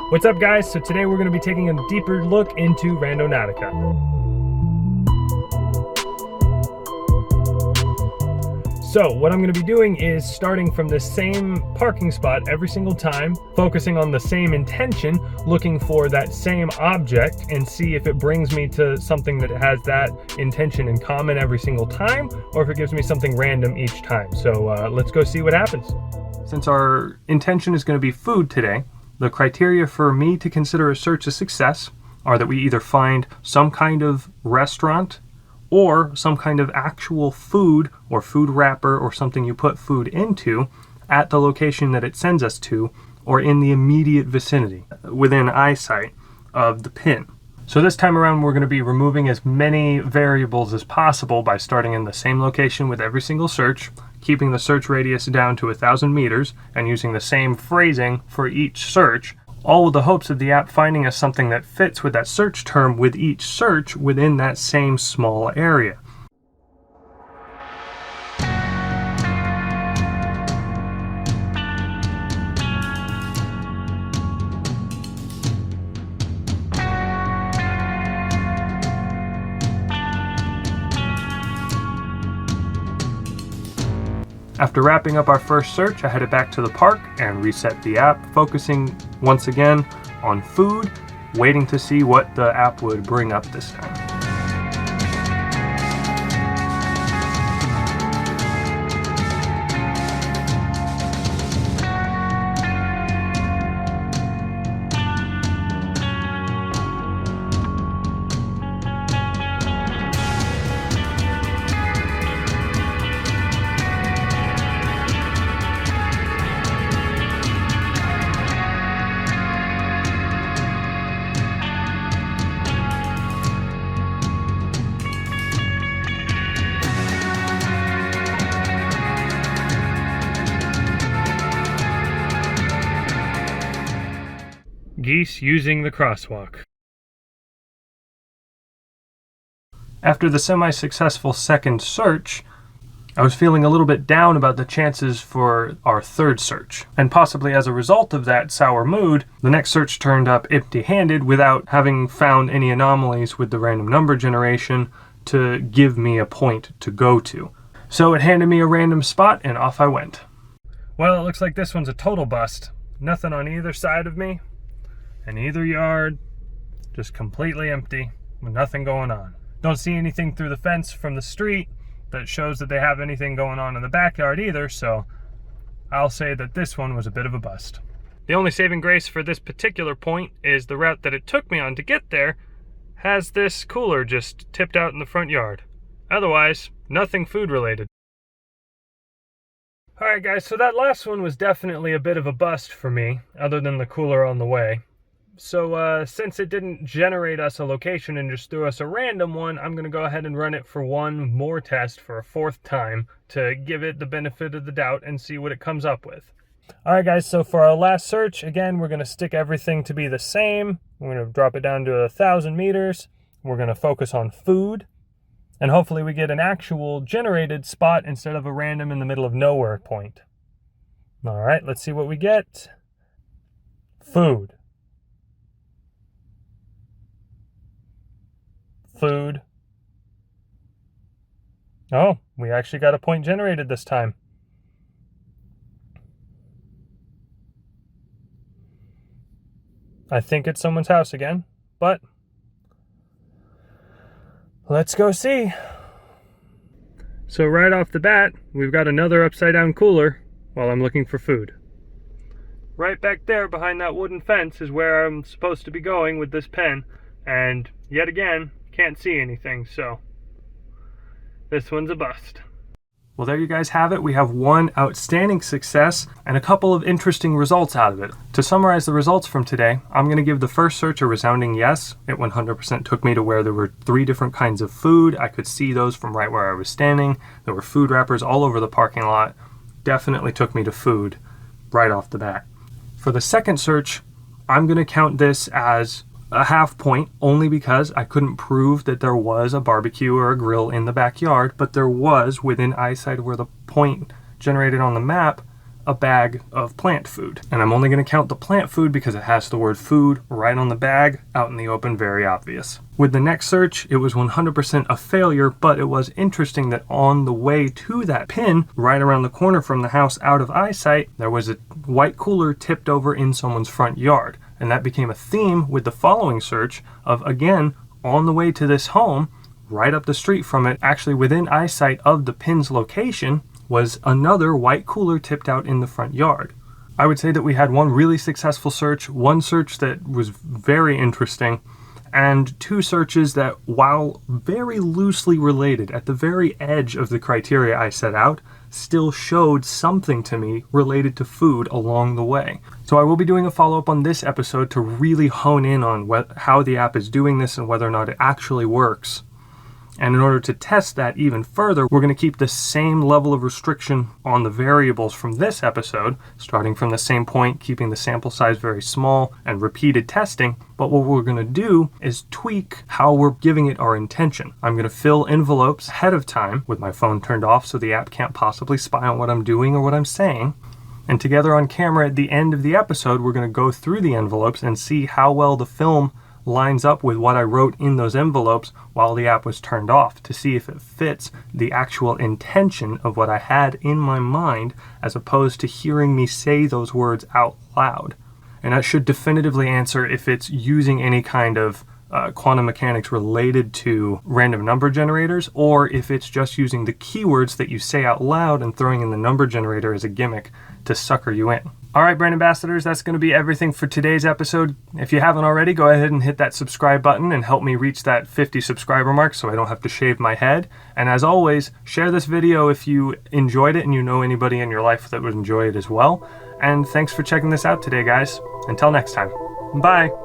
What's up, guys? So today we're going to be taking a deeper look into Randonaughtica. So what I'm going to be doing is starting from the same parking spot every single time, focusing on the same intention, looking for that same object and see if it brings me to something that has that intention in common every single time, or if it gives me something random each time. So let's go see what happens. Since our intention is going to be food today, the criteria for me to consider a search a success are that we either find some kind of restaurant or some kind of actual food or food wrapper or something you put food into at the location that it sends us to, or in the immediate vicinity, within eyesight of the pin. So this time around we're going to be removing as many variables as possible by starting in the same location with every single search, keeping the search radius down to 1,000 meters, and using the same phrasing for each search, all with the hopes of the app finding us something that fits with that search term with each search within that same small area. After wrapping up our first search, I headed back to the park and reset the app, focusing once again on food, waiting to see what the app would bring up this time. Geese using the crosswalk. After the semi-successful second search, I was feeling a little bit down about the chances for our third search. And possibly as a result of that sour mood, the next search turned up empty-handed without having found any anomalies with the random number generation to give me a point to go to. So it handed me a random spot and off I went. Well, it looks like this one's a total bust. Nothing on either side of me. And either yard, just completely empty with nothing going on. Don't see anything through the fence from the street that shows that they have anything going on in the backyard either, so I'll say that this one was a bit of a bust. The only saving grace for this particular point is the route that it took me on to get there has this cooler just tipped out in the front yard. Otherwise, nothing food related. Alright guys, so that last one was definitely a bit of a bust for me, other than the cooler on the way. So since it didn't generate us a location and just threw us a random one, I'm going to go ahead and run it for one more test for a fourth time to give it the benefit of the doubt and see what it comes up with. Alright guys, so for our last search, again, we're going to stick everything to be the same. We're going to drop it down to 1,000 meters. We're going to focus on food. And hopefully we get an actual generated spot instead of a random in the middle of nowhere point. Alright, let's see what we get. Food. Food. Oh, we actually got a point generated this time. I think it's someone's house again, but let's go see. So right off the bat, we've got another upside down cooler while I'm looking for food. Right back there behind that wooden fence is where I'm supposed to be going with this pen, and yet again, can't see anything, so this one's a bust. Well, there you guys have it. We have one outstanding success and a couple of interesting results out of it. To summarize the results from today, I'm going to give the first search a resounding yes. It 100% took me to where there were 3 different kinds of food. I could see those from right where I was standing. There were food wrappers all over the parking lot. Definitely took me to food right off the bat. For the second search, I'm going to count this as a half point only because I couldn't prove that there was a barbecue or a grill in the backyard, but there was within eyesight where the point generated on the map a bag of plant food. And I'm only going to count the plant food because it has the word food right on the bag, out in the open, very obvious. With the next search, it was 100% a failure, but it was interesting that on the way to that pin, right around the corner from the house out of eyesight, there was a white cooler tipped over in someone's front yard. And that became a theme with the following search of, again, on the way to this home, right up the street from it, actually within eyesight of the pin's location, was another white cooler tipped out in the front yard. I would say that we had one really successful search, one search that was very interesting, and two searches that, while very loosely related, at the very edge of the criteria I set out, still showed something to me related to food along the way. So I will be doing a follow-up on this episode to really hone in on how the app is doing this and whether or not it actually works. And in order to test that even further, we're going to keep the same level of restriction on the variables from this episode, starting from the same point, keeping the sample size very small and repeated testing. But what we're going to do is tweak how we're giving it our intention. I'm going to fill envelopes ahead of time with my phone turned off so the app can't possibly spy on what I'm doing or what I'm saying. And together on camera at the end of the episode, we're going to go through the envelopes and see how well the film lines up with what I wrote in those envelopes while the app was turned off, to see if it fits the actual intention of what I had in my mind, as opposed to hearing me say those words out loud. And that should definitively answer if it's using any kind of quantum mechanics related to random number generators, or if it's just using the keywords that you say out loud and throwing in the number generator as a gimmick to sucker you in. All right, brand ambassadors, that's going to be everything for today's episode. If you haven't already, go ahead and hit that subscribe button and help me reach that 50 subscriber mark so I don't have to shave my head. And as always, share this video if you enjoyed it and you know anybody in your life that would enjoy it as well. And thanks for checking this out today, guys. Until next time, bye.